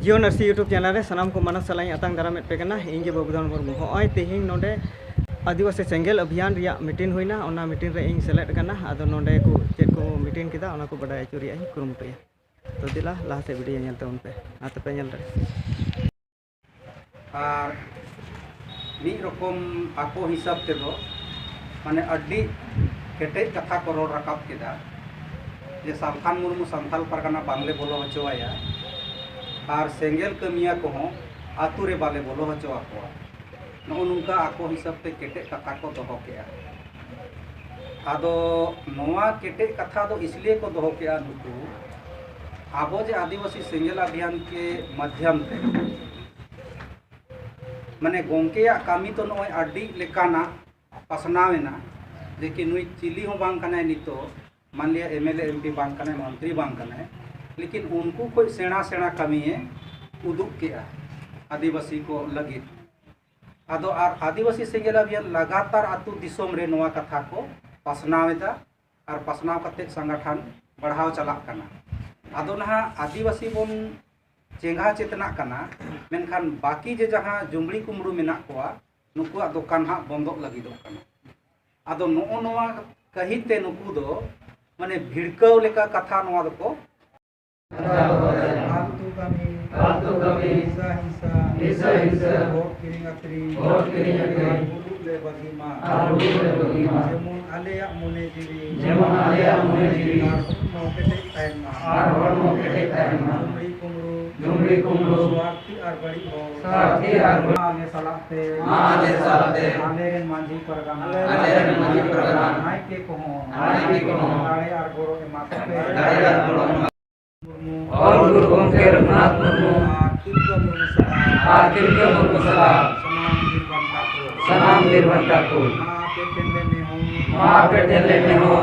जियो नर्सी YouTube channel रे सनाम को मानस सलाई आतंग दारामेट पे कना इंगे बबुदान मुर्मू होय तेहिं नोडे आदिवासी सेंगेल अभियान रिया मीटिंग हुईना ओना मीटिंग रे इंग सेलेक्ट कना आदो नोडे को चेक को मीटिंग किदा ओना को बडाय चुरिया कुरुमुटया तो दिला लाहा से वीडियो नेल तउन पे आते पे नेल रे और मी रकम आको हिसाब ते दो माने अड्डी केटे कथा को रोड रकाब केदा जे सामखान मुर्मू संथाल परगना बांगले बोलो हचवाया और सेंगेल कमिया को आतु रे बाले बोलो हचो आको नो नुका आको हिसाब ते केटे कथा को दोहो केया आदो नोवा केटे कथा दो इसलिए को दोहो केया नुकु आबो जे आदिवासी सेंगेल अभियान के माध्यम ते माने गोंकेया कामी तो नोय अड्डी लेकाना पासनावेना लेकिन नुई चिली हो बांग कनाय नितो मान लिया एमएलए एमपी बांग कनाय मंत्री बांग कनाय लेकिन उनको कोई सेना सेना कमी है उदुक के आदिवासी को लगे आदो और आदिवासी सेंगेल अभियान लगातार आतु दिसोम रे नोवा कथा को पासनावेदा और पासनाव कते संगठन बढ़ाव चला कना आदो नहा आदिवासी बोन चेंगा चेतना कना मेनखान बाकी जे जहां जुमड़ी कुमड़ू मेना कोआ नुकुआ दुकान हा बंदो लगी दो कना आदो नो नोवा कहिते नुकु दो माने भिड़काव लेका कथा नोवा दको फालतू कमी हिंसा वोट किरिंग अकरी बुलुक ले बगीमा जेमन आलेया मोने जीवी नो केटे तायमा जुमड़ी कुमड़ू स्वार्थी और बड़ी हो आले सलाते आले रेन मांझी परगना नाय के को नाले और गोरो ए माते और गुरु गोंके रघुनाथ मुर्मू तिलका मुर्मू सलाम निर्बंध ठाकुर माँ पे टेले में हो